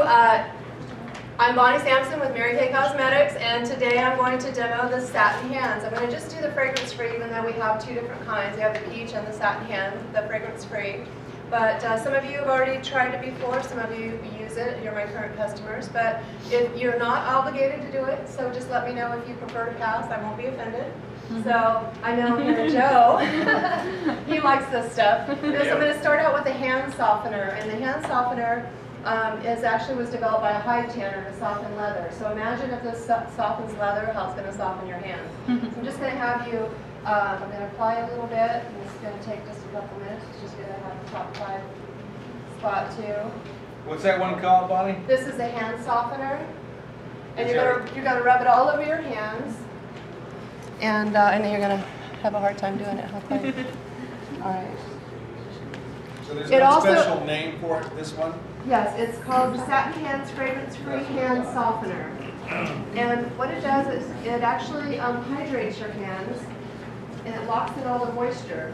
I'm Samson with Mary Kay Cosmetics, and today I'm going to demo the satin hands. I'm going to just do the fragrance-free, even though we have two different kinds. We have the peach and the satin hand, the fragrance-free. But some of you have already tried it before, some of you use it, you're my current customers. But if you're not obligated to do it, so just let me know if you prefer to pass. I won't be offended. So I know here Joe, he likes this stuff. So I'm going to start out with a hand softener, and the hand softener was developed by a hide tanner to soften leather. So imagine if this softens leather, how it's going to soften your hands. So I'm just going to have you, I'm going to apply a little bit, and it's going to take just a couple minutes. It's just going to have the top 5 spot too. What's that one called, Bonnie? This is a hand softener, and you're going to rub it all over your hands, and then you're going to have a hard time doing it. Okay. All right. So there's no special name for it, this one? Yes, it's called Satin Hands Fragrance-Free Hand Softener. And what it does is it actually hydrates your hands, and it locks in all the moisture.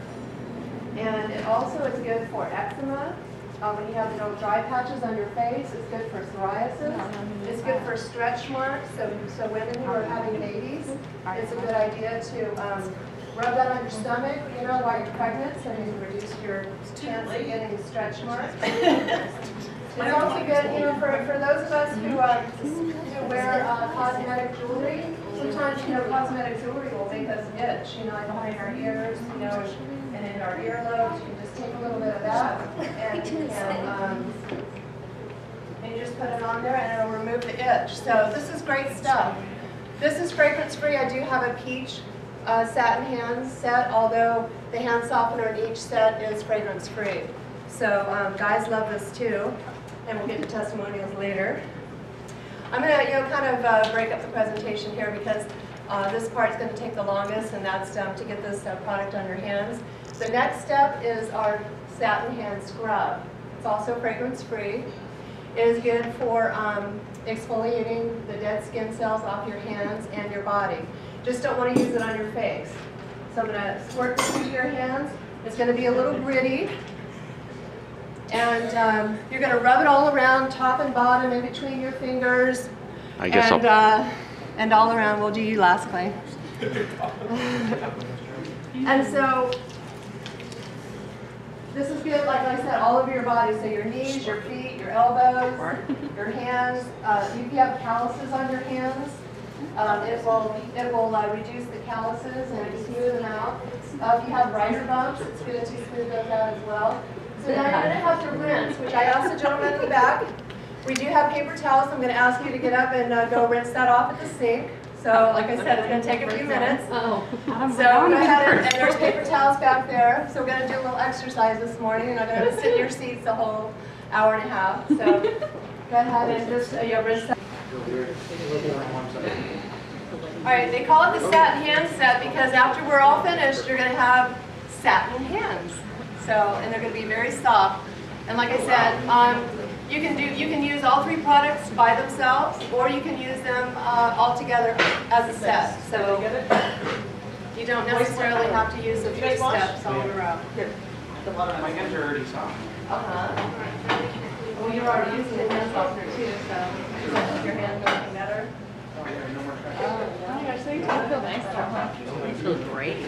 And it also is good for eczema. When you have little dry patches on your face, it's good for psoriasis. It's good for stretch marks. So women who are having babies, it's a good idea to rub that on your stomach, you know, while you're pregnant, so you can reduce your chance of getting stretch marks. It's also good, you know, for those of us who wear cosmetic jewelry. Sometimes, you know, cosmetic jewelry will make us itch, you know, like behind our ears, you know, and in our earlobes. You can just take a little bit of that, and you just put it on there, and it'll remove the itch. So this is great stuff. This is fragrance-free. I do have a peach satin hand set, although the hand softener in each set is fragrance-free. So guys love this too, and we'll get to testimonials later. I'm going to, kind of break up the presentation here because this part's going to take the longest, and that's to get this product on your hands. The next step is our satin hand scrub. It's also fragrance-free. It is good for exfoliating the dead skin cells off your hands and your body. Just don't want to use it on your face. So I'm going to squirt this into your hands. It's going to be a little gritty. And you're going to rub it all around, top and bottom, in between your fingers. I guess and all around. We'll do you last, Clay. And so this is good, like I said, all over your body. So your knees, your feet, your elbows, your hands. If you have calluses on your hands, it will reduce the calluses and smooth them out. If you have rider bumps, it's good to smooth those out as well. So now you're going to have to rinse, which I asked the gentleman in the back. We do have paper towels, so I'm going to ask you to get up and go rinse that off at the sink. So like I said, it's going to take a few minutes. So go ahead, and there's paper towels back there. So we're going to do a little exercise this morning. You're not going to sit in your seats the whole hour and a half. So go ahead and just rinse that. All right, they call it the satin hand set because after we're all finished, you're going to have satin hands. So, and they're going to be very soft. And like I said, you can use all 3 products by themselves, or you can use them all together as a set. So you don't necessarily have to use the 3 steps all in a row. My hands are already soft. Well, you're already using the hand softener too, so does your hand looking better? Oh yeah, no more pressure. Oh my gosh, so you feel nice now. I feel great.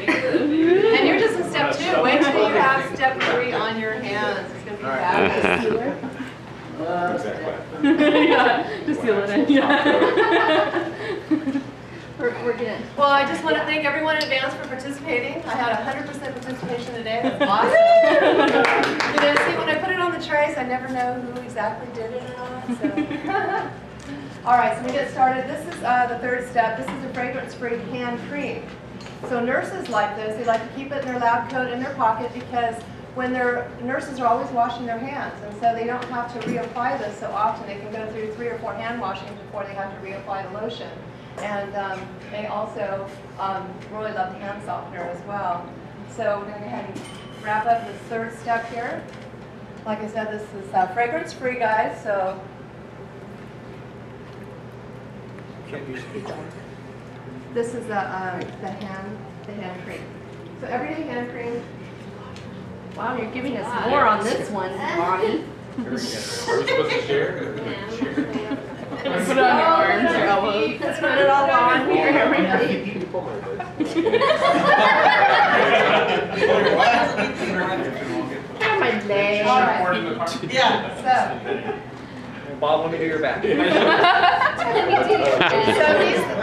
And you're just in step 2. Wait till you have step 3 on your hands. It's going to be fabulous. Yeah, just feel it in. Yeah. We're good. Well, I just want to thank everyone in advance for participating. I had 100% participation today. That's awesome. You know, see, when I put it on the trays, I never know who exactly did it or not. So. All right, so we get started. This is the 3rd step. This is a fragrance-free hand cream. So nurses like this. They like to keep it in their lab coat in their pocket because when nurses are always washing their hands, and so they don't have to reapply this so often. They can go through 3 or 4 hand washings before they have to reapply the lotion. And they also really love the hand softener as well. So we're going to go ahead and wrap up this 3rd step here. Like I said, this is fragrance-free, guys. So this is the hand cream. So everyday hand cream. Wow, you're giving us more on this one, Bonnie. Are we supposed to share? Put it on your arms, your elbows. Just put it all on here. My leg. All right. Yeah. Bob, let me do your back. So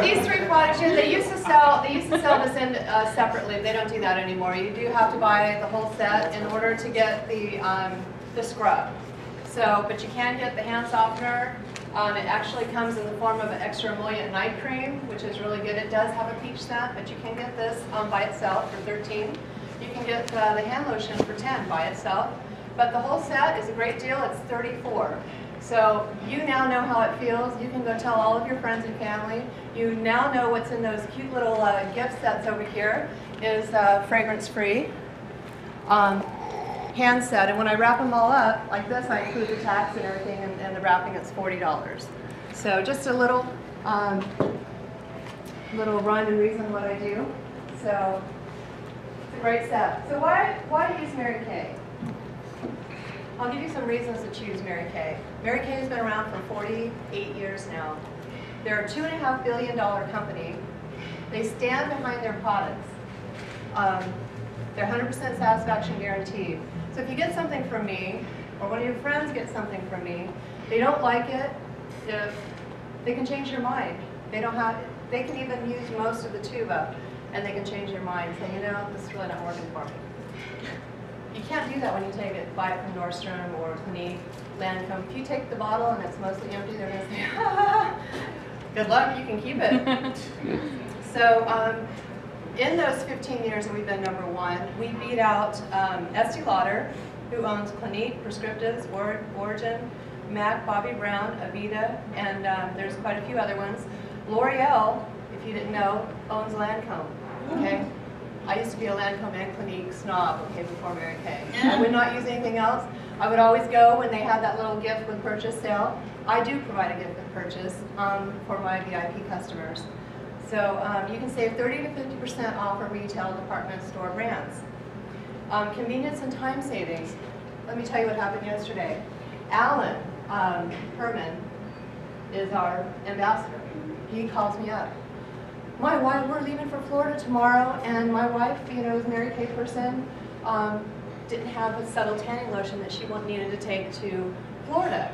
these three products here, they used to sell this in separately. They don't do that anymore. You do have to buy the whole set in order to get the scrub. So, but you can get the hand softener. It actually comes in the form of an extra emollient night cream, which is really good. It does have a peach scent, but you can get this by itself for $13. You can get the hand lotion for $10 by itself. But the whole set is a great deal. It's $34. So you now know how it feels. You can go tell all of your friends and family. You now know what's in those cute little gift sets over here is fragrance-free hand set. And when I wrap them all up like this, I include the tax and everything, and the wrapping is $40. So just a little rhyme and reason what I do. So it's a great set. So why use Mary Kay? I'll give you some reasons to choose Mary Kay. Mary Kay has been around for 48 years now. They're a $2.5 billion company. They stand behind their products. They're 100% satisfaction guaranteed. So if you get something from me, or one of your friends gets something from me, they don't like it, they can change your mind. They can even use most of the tube up, and they can change your mind and say, you know, this is really not working for me. You can't do that when you buy it from Nordstrom or Clinique, Lancome. If you take the bottle and it's mostly empty, they're going to say, good luck, you can keep it. So in those 15 years that we've been #1, we beat out Estee Lauder, who owns Clinique, Prescriptives, Origin, MAC, Bobbi Brown, Aveda, and there's quite a few other ones. L'Oreal, if you didn't know, owns Lancome. Okay. I used to be a Lancome and Clinique snob, okay, before Mary Kay. I would not use anything else. I would always go when they had that little gift with purchase sale. I do provide a gift with purchase for my VIP customers. So you can save 30 to 50% off of retail department store brands. Convenience and time savings. Let me tell you what happened yesterday. Alan Herman is our ambassador. He calls me up. My wife, we're leaving for Florida tomorrow, and my wife, you know, is a Mary Kay person, didn't have a subtle tanning lotion that she needed to take to Florida.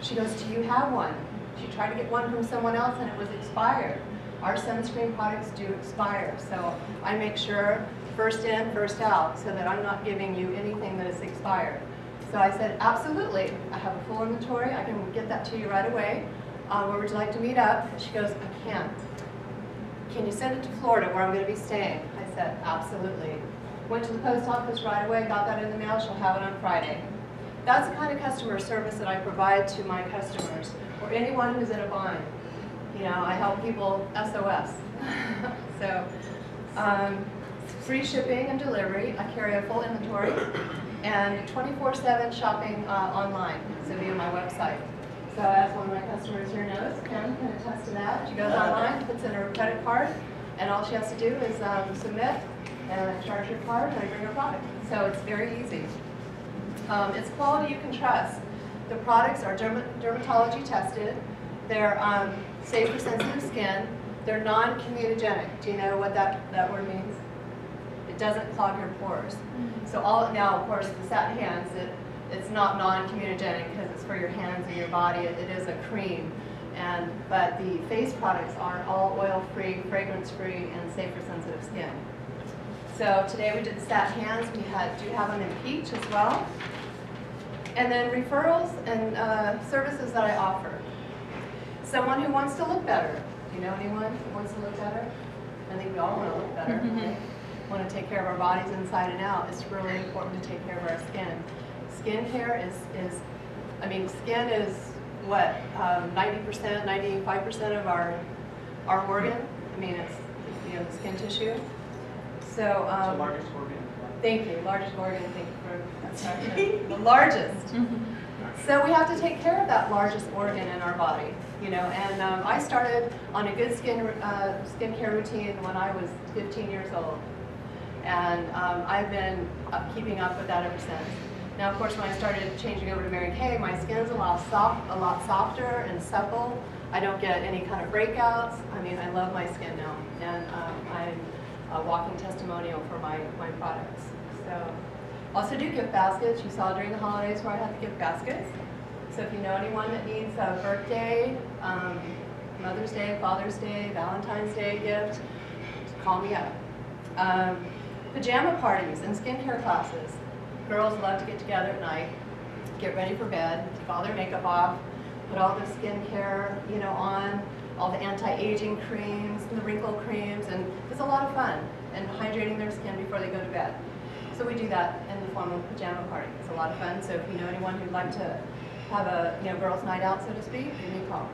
She goes, do you have one? She tried to get one from someone else, and it was expired. Our sunscreen products do expire, so I make sure first in, first out, so that I'm not giving you anything that is expired. So I said, absolutely. I have a full inventory. I can get that to you right away. Where would you like to meet up? She goes, I can't. Can you send it to Florida where I'm going to be staying? I said, absolutely. Went to the post office right away, got that in the mail. She'll have it on Friday. That's the kind of customer service that I provide to my customers or anyone who's in a bind. You know, I help people SOS. So, free shipping and delivery. I carry a full inventory and 24/7 shopping online, so via my website. So as one of my customers here knows, Kim can attest to that. She goes online, puts in her credit card, and all she has to do is submit, and I charge her card, and I bring her product. So it's very easy. It's quality you can trust. The products are dermatology tested. They're safe for sensitive skin. They're non-comedogenic. Do you know what that word means? It doesn't clog your pores. So now, of course, the satin hands, it's not non-comedogenic because it's for your hands and your body. It is a cream. But the face products are all oil-free, fragrance-free, and safe for sensitive skin. So today we did the satin hands. We do have them in peach as well. And then referrals and services that I offer. Someone who wants to look better. Do you know anyone who wants to look better? I think we all want to look better. Right? Want to take care of our bodies inside and out. It's really important to take care of our skin. Skincare skin is what, 90%, 95% of our organ. I mean, it's the skin tissue. So, the largest organ. Thank you, largest organ. Thank you for that question. The largest. So we have to take care of that largest organ in our body, you know. And I started on a good skincare routine when I was 15 years old, and I've been keeping up with that ever since. Now, of course, when I started changing over to Mary Kay, my skin's a lot softer and supple. I don't get any kind of breakouts. I mean, I love my skin now, and I'm a walking testimonial for my products. So, also do gift baskets. You saw during the holidays where I had the gift baskets. So if you know anyone that needs a birthday, Mother's Day, Father's Day, Valentine's Day gift, call me up. Pajama parties and skincare classes. Girls love to get together at night, get ready for bed, take all their makeup off, put all the skincare, on, all the anti-aging creams and the wrinkle creams, and it's a lot of fun, and hydrating their skin before they go to bed. So we do that in the form of pajama party. It's a lot of fun. So if you know anyone who'd like to have a girls' night out, so to speak, give me a call.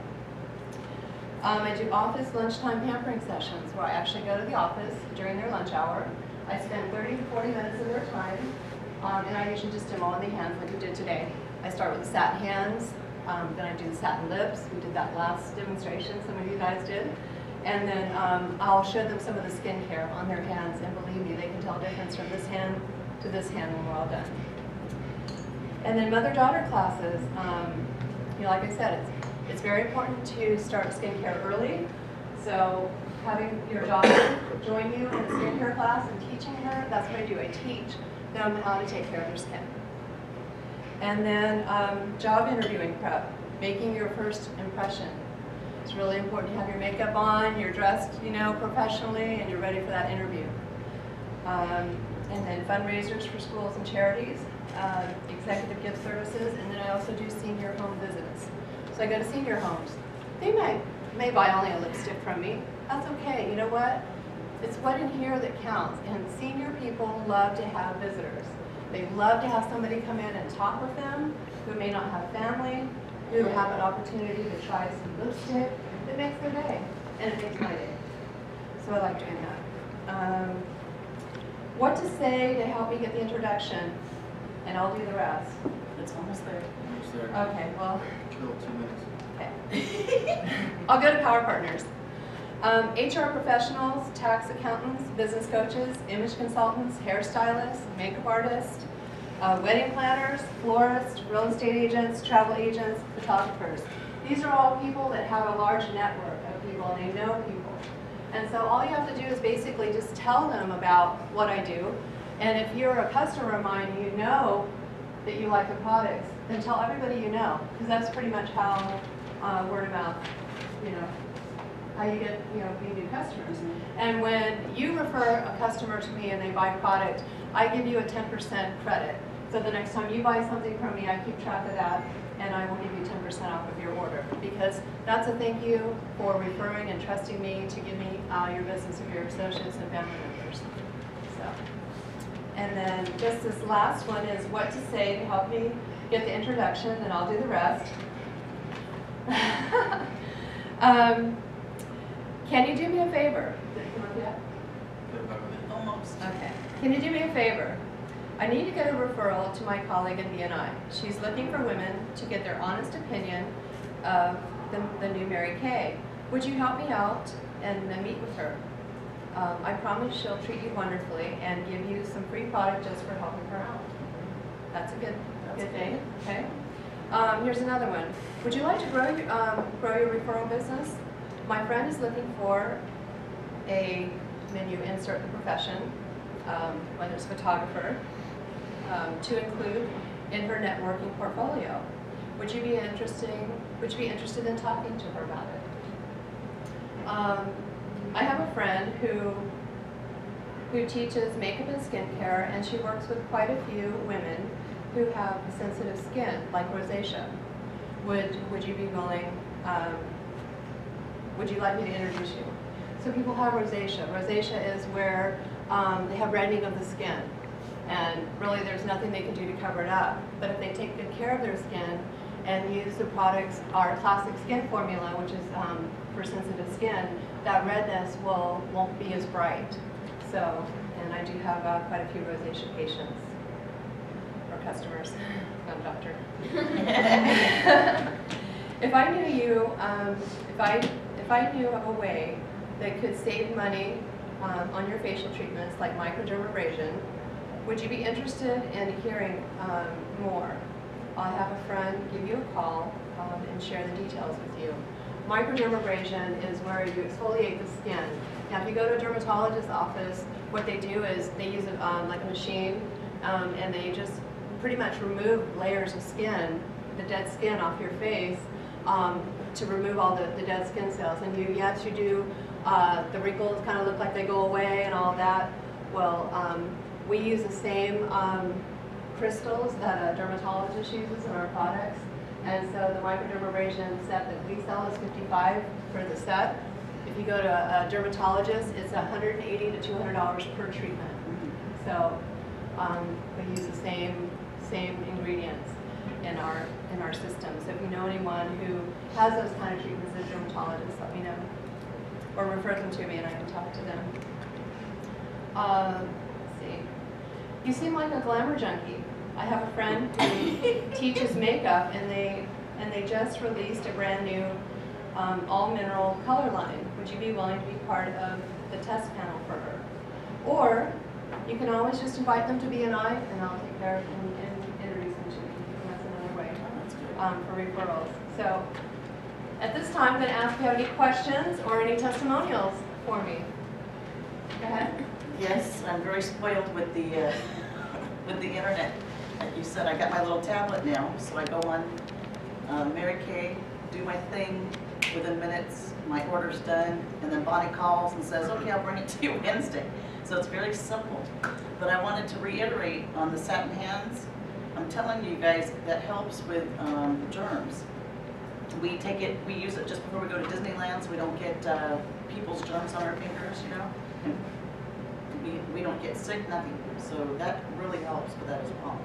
I do office lunchtime pampering sessions where I actually go to the office during their lunch hour. I spend 30 to 40 minutes of their time, and I usually just demo on the hands like we did today. I start with the satin hands, then I do the satin lips. We did that last demonstration, some of you guys did. And then I'll show them some of the skincare on their hands, and believe me, they can tell a difference from this hand to this hand when we're all done. And then mother-daughter classes, like I said, it's very important to start skincare early. So having your daughter join you in a skincare class and teaching her, that's what I do. I teach them how to take care of their skin. And then job interviewing prep, making your first impression. It's really important to have your makeup on, you're dressed, professionally, and you're ready for that interview. And then fundraisers for schools and charities, executive gift services, and then I also do senior home visits. So I go to senior homes. They may buy only a lipstick from me. That's okay. You know what? It's what in here that counts. And senior people love to have visitors. They love to have somebody come in and talk with them who may not have family, who have an opportunity to try some lipstick. It makes their day, and it makes my day. So I like doing that. What to say to help me get the introduction, and I'll do the rest. It's almost there. Almost there. Okay, well. Kill 2 minutes. Okay. I'll go to Power Partners. HR professionals, tax accountants, business coaches, image consultants, hairstylists, makeup artists, wedding planners, florists, real estate agents, travel agents, photographers. These are all people that have a large network of people and they know people. And so all you have to do is basically just tell them about what I do. And if you're a customer of mine and you know that you like the products, then tell everybody you know, because that's pretty much how word of mouth, how you get, new customers. And when you refer a customer to me and they buy product, I give you a 10% credit. So the next time you buy something from me, I keep track of that, and I will give you 10% off of your order, because that's a thank you for referring and trusting me to give me your business of your associates and family members. So, and then just this last one is what to say to help me get the introduction, and I'll do the rest. Can you do me a favor? Did it come up yet? Almost. Okay. Can you do me a favor? I need to get a referral to my colleague in BNI. She's looking for women to get their honest opinion of the new Mary Kay. Would you help me out and then meet with her? I promise she'll treat you wonderfully and give you some free product just for helping her out. That's a good thing. Okay. Here's another one. Would you like to grow your referral business? My friend is looking for a menu, insert the profession, whether it's photographer, to include in her networking portfolio. Would you be interested in talking to her about it? I have a friend who teaches makeup and skincare, and she works with quite a few women who have sensitive skin, like rosacea. Would you be willing? Would you like me to introduce you? So people have rosacea. Rosacea is where they have reddening of the skin, and really there's nothing they can do to cover it up. But if they take good care of their skin and use the products, our classic skin formula, which is for sensitive skin, that redness won't be as bright. So, and I do have quite a few rosacea patients or customers. I'm a doctor. If I knew you, if I knew of a way that could save money on your facial treatments like microdermabrasion, would you be interested in hearing more? I'll have a friend give you a call and share the details with you. Microdermabrasion is where you exfoliate the skin. Now, if you go to a dermatologist's office, what they do is they use like a machine, and they just pretty much remove layers of skin, the dead skin off your face, to remove all the dead skin cells. And yes, you do, the wrinkles kind of look like they go away and all that. Well, we use the same crystals that a dermatologist uses in our products. And so the microdermabrasion set that we sell is $55 for the set. If you go to a dermatologist, it's $180 to $200 per treatment. So we use the same ingredients in our system. So if you know anyone who has those kind of treatments as dermatologists, let me know, or refer them to me, and I can talk to them. Let's see. You seem like a glamour junkie. I have a friend who teaches makeup, and they just released a brand new all mineral color line. Would you be willing to be part of the test panel for her? Or you can always just invite them to BNI, and I'll take care of them and introduce them to you. And that's another way for referrals. So at this time, I'm going to ask if you have any questions or any testimonials for me. Go ahead. Yes, I'm very spoiled with the internet. Like you said, I got my little tablet now, so I go on Mary Kay, do my thing. Within minutes, my order's done, and then Bonnie calls and says, okay, I'll bring it to you Wednesday. So it's very simple. But I wanted to reiterate on the satin hands. I'm telling you guys, that helps with germs. We use it just before we go to Disneyland, so we don't get people's germs on our fingers, you know? And we don't get sick, nothing. So that really helps with that as well.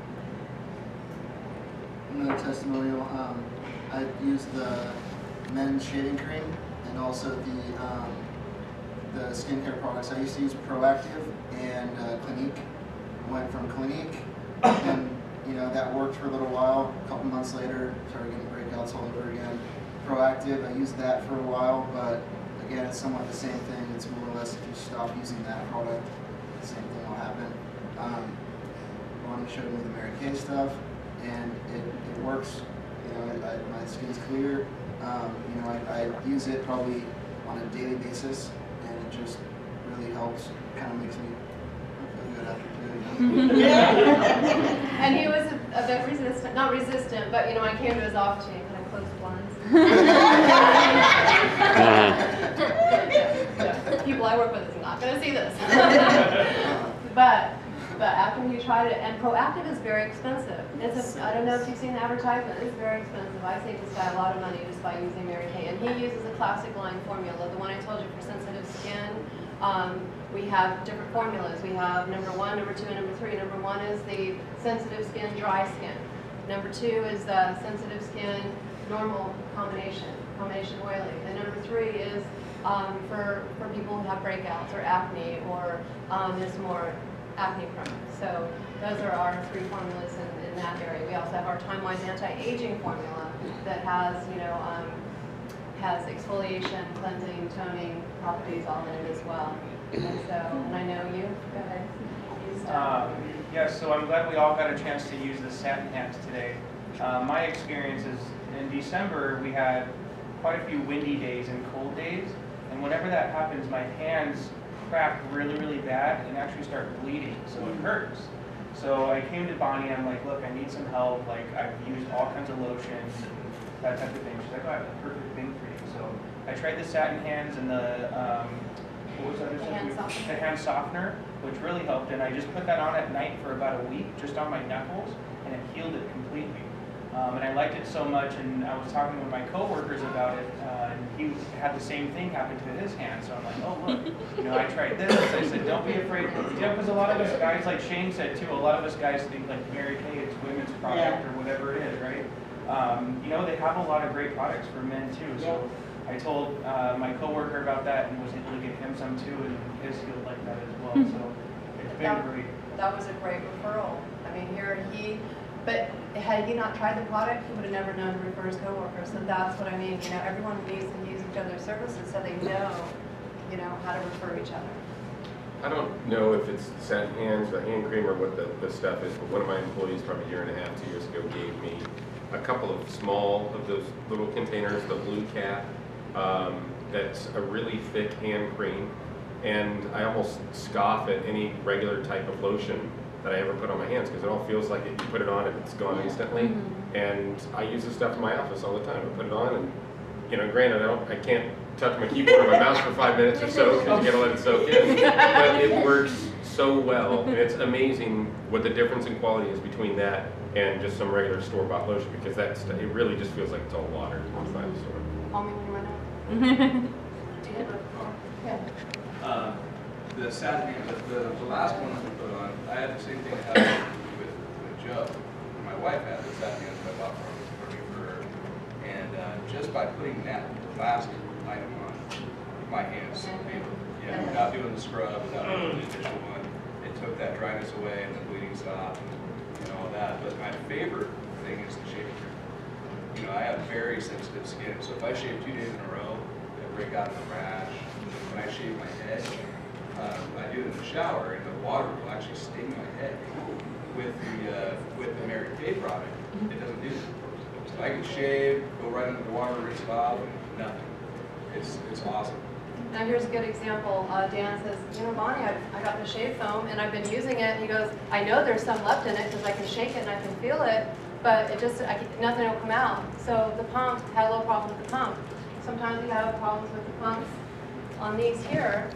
Another testimonial, I used the men's shaving cream and also the skincare products. I used to use Proactive and Clinique. Went from Clinique, and that worked for a little while. A couple months later, started getting breakouts all over again. Proactive, I used that for a while, but again, it's somewhat the same thing. It's more or less if you stop using that product, the same thing will happen. Bonnie showed me the Mary Kay stuff, and it works. My skin's clear. I use it probably on a daily basis, and it just really helps. Kind of makes me feel good after doing it. And he was a bit resistant, not resistant, but I came to his office and I closed the blinds. People I work with is not going to see this. But after he tried it, and Proactive is very expensive. I don't know if you've seen the advertisement, it's very expensive. I saved this guy a lot of money just by using Mary Kay. And he uses a classic line formula, the one I told you for sensitive skin. We have different formulas. We have number 1, number 2, and number 3. Number 1 is the sensitive skin, dry skin. Number 2 is the sensitive skin, normal combination oily. And number 3 is for people who have breakouts or acne, or is more acne prone. So those are our 3 formulas in that area. We also have our time-wise anti-aging formula that has, has exfoliation, cleansing, toning properties all in it as well. And I know you. Go ahead. Yes, so I'm glad we all got a chance to use the satin hands today. My experience is in December we had quite a few windy days and cold days, and whenever that happens, my hands crack really, really bad and actually start bleeding, so it hurts. So I came to Bonnie, I'm like, look, I need some help. Like, I've used all kinds of lotions, that type of thing. She's like, oh, I have the perfect thing for you. So I tried the satin hands and the, what was that? The hand softener. The hand softener, which really helped. And I just put that on at night for about a week, just on my knuckles, and it healed it completely. And I liked it so much, and I was talking with my coworkers about it, and he had the same thing happen to his hand. So I'm like, oh look, I tried this. I said, don't be afraid. Because a lot of us guys, like Shane said too, a lot of us guys think like Mary Kay is women's product or whatever it is, right? They have a lot of great products for men too. So I told my coworker about that and was able to get him some too, and his healed like that as well. So it's been great. That was a great referral. I mean, but had he not tried the product, he would have never known to refer his coworkers. So that's what I mean. Everyone needs to use each other's services so they know, how to refer each other. I don't know if it's satin hands, the hand cream, or what the stuff is, but one of my employees probably a year and a half, 2 years ago, gave me a couple of small of those little containers, the blue cap, that's a really thick hand cream. And I almost scoff at any regular type of lotion that I ever put on my hands because it all feels like it, you put it on and it's gone instantly. And I use this stuff in my office all the time. I put it on and, you know, granted I can't touch my keyboard or my mouse for 5 minutes or so because you gotta let it soak in. But it works so well, and it's amazing what the difference in quality is between that and just some regular store-bought lotion because it really just feels like it's all water inside the store. Call me when you run out. The satin hands, the last one that we put on, I had the same thing happen with Joe. My wife had the satin hands that I bought for me for her. And just by putting that last item on, my hands, without doing the scrub, without doing the initial one, it took that dryness away and the bleeding stopped and all that. But my favorite thing is the shaving cream. You know, I have very sensitive skin, so if I shave 2 days in a row, I break out in a rash. When I shave my head, I do it in the shower, and the water will actually sting my head. With the Mary Kay product, it doesn't do that. So I can shave, go right under the water, rinse it off, and nothing. It's awesome. Now here's a good example. Dan says, you know, Bonnie, I got the shave foam and I've been using it. He goes, I know there's some left in it because I can shake it and I can feel it, but it just nothing will come out. So the pump had a little problem with the pump. Sometimes we have problems with the pumps on these here.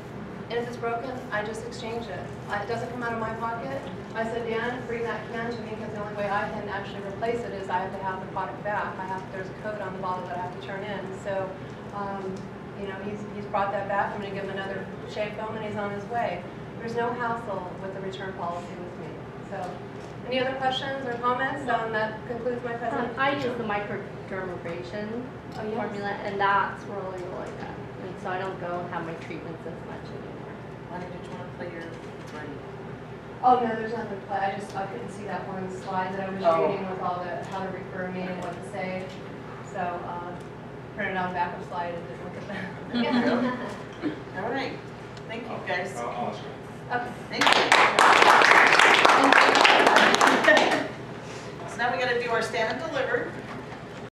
And if it's broken, I just exchange it. It doesn't come out of my pocket. I said, Dan, bring that can to me because the only way I can actually replace it is I have to have the product back. There's a code on the bottle that I have to turn in. So, you know, he's brought that back. I'm going to give him another shave foam and he's on his way. There's no hassle with the return policy with me. So, any other questions or comments? That concludes my presentation. I use the microdermabrasion formula, and that's really, really good. And so I don't go have my treatments as much anymore. Why did you want to play your party? Oh no, there's nothing to play. I couldn't see that one slide that I was reading with all the how to refer me and what to say. So printed out a backup slide and didn't look at that. All right. Thank you, guys. Awesome. Okay. Thank you. So now we got to do our stand and deliver.